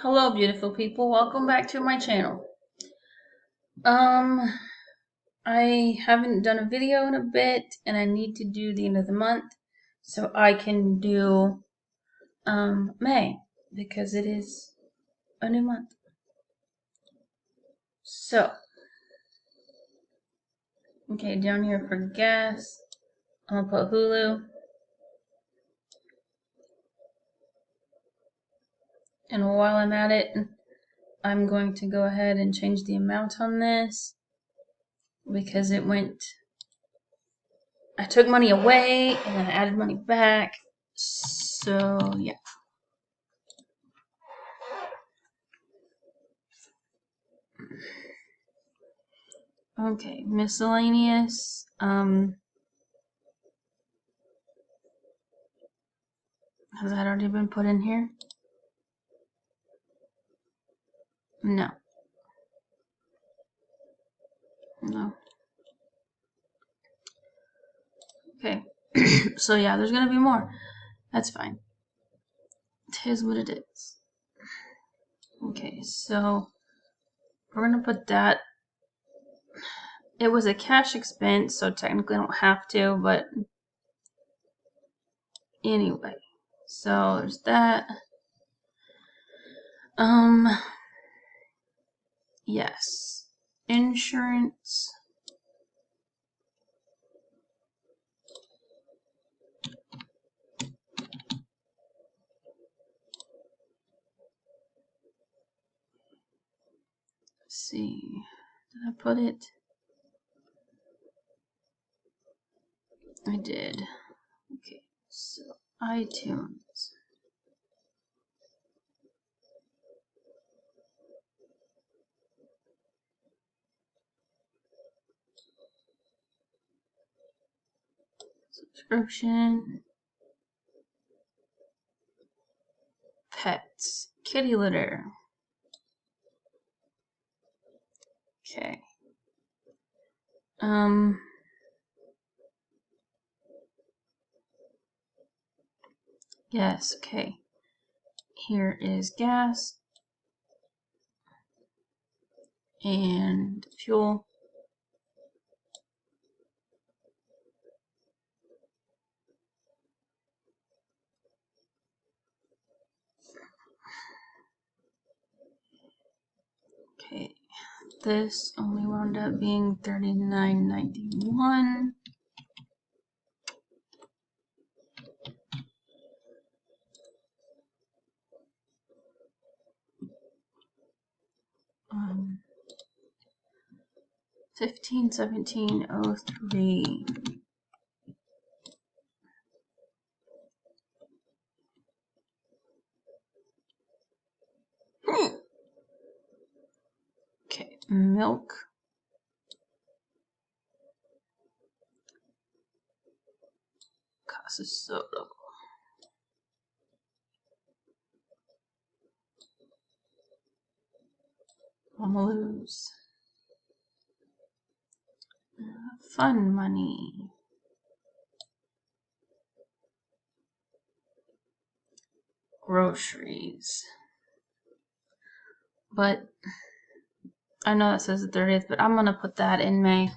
Hello, beautiful people. Welcome back to my channel. Um, I haven't done a video in a bit, and I need to do the end of the month so I can do May because it is a new month. So, okay, down here for gas, I'm gonna put Hulu, and while I'm at it, I'm going to go ahead and change the amount on this because I took money away and then I added money back. So, yeah. Okay, miscellaneous. Has that already been put in here? No. No. Okay. So yeah, there's gonna be more. That's fine. It is what it is. Okay, so we're gonna put that. It was a cash expense, so technically I don't have to, but anyway. So there's that. Yes. Insurance. Let's see. Did I put it? I did. Okay, so iTunes. Subscription. Pets. Kitty litter. Okay. Yes, okay. Here is gas and fuel. Okay. This only wound up being $39.91. Um, 151703. Okay, milk. Casa soda. Mamaloo's. Fun money. Groceries. But I know that says the 30th, but I'm gonna put that in May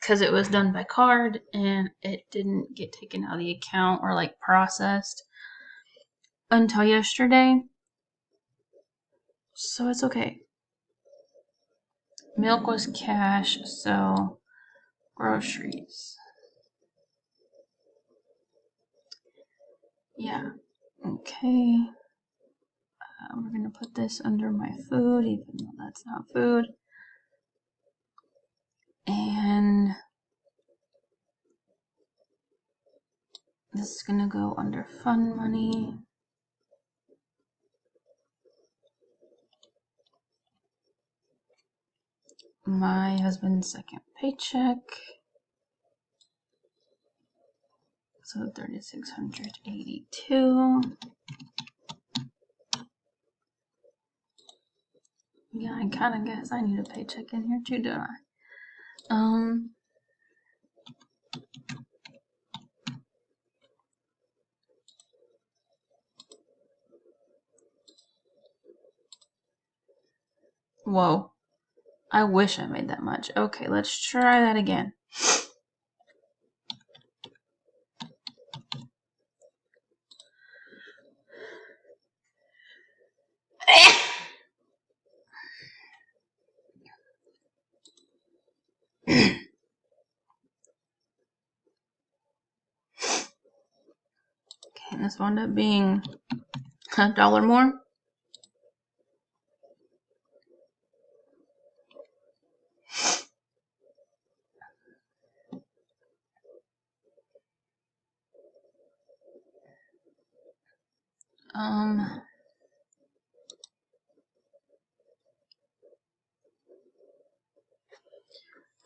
because it was done by card and it didn't get taken out of the account or like processed until yesterday. So it's okay. Milk was cash, so groceries. Yeah. Okay. We're gonna put this under my food, even though that's not food. And this is gonna go under fun money. My husband's second paycheck. So 3,682. Yeah, I kind of guess I need a paycheck in here too, don't I? Whoa. I wish I made that much. Okay, let's try that again. Okay, and this wound up being $1 more.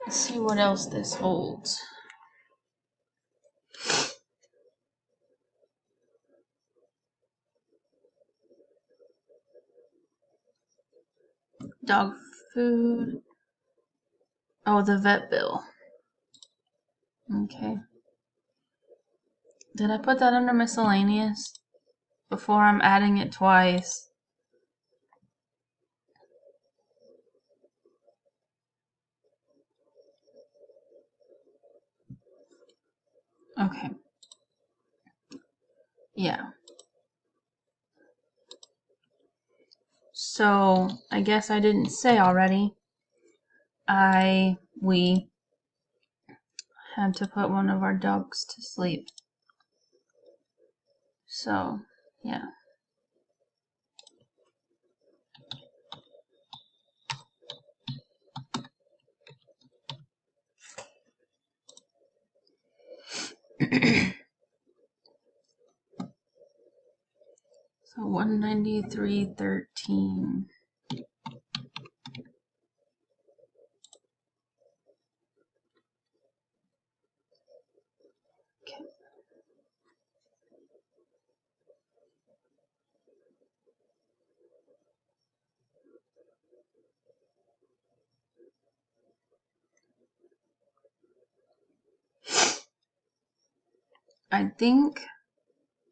Let's see what else this holds. Dog food. Oh, the vet bill. Okay. Did I put that under miscellaneous? Before I'm adding it twice. Okay. Yeah. So, I guess I didn't say already. We had to put one of our dogs to sleep. So, yeah. So 193.13. Okay. I think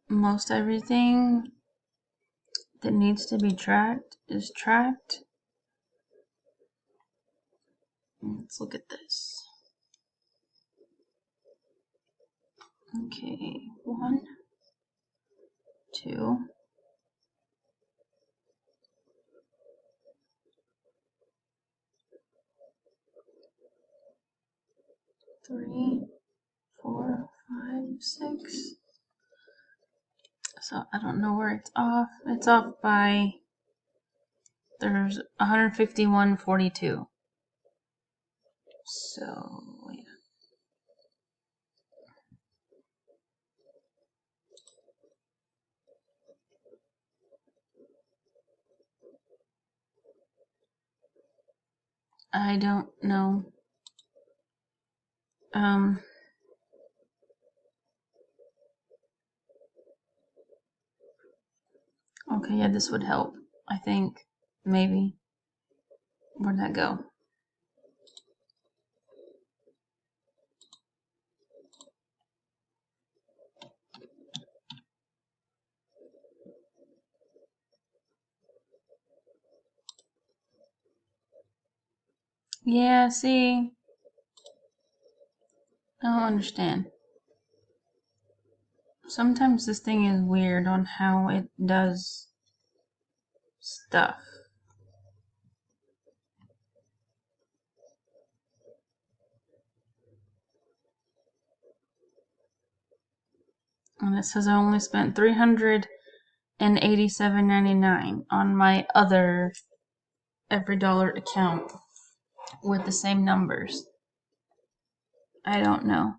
most everything that needs to be tracked is tracked. Let's look at this. Okay, 1, 2, 3, 4, 5, 6. So I don't know where it's off. It's off by, there's 151.42. So, yeah. I don't know. Okay, yeah, this would help. I think, maybe. Where'd that go? Yeah, see? I don't understand. Sometimes this thing is weird on how it does stuff. And it says I only spent $387.99 on my other every dollar account with the same numbers. I don't know.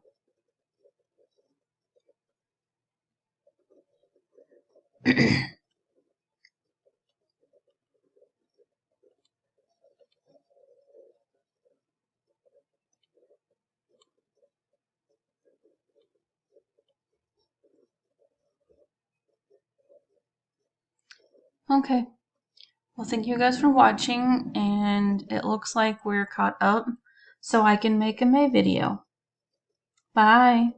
Okay. Well, thank you guys for watching, and it looks like we're caught up, so I can make a May video. Bye.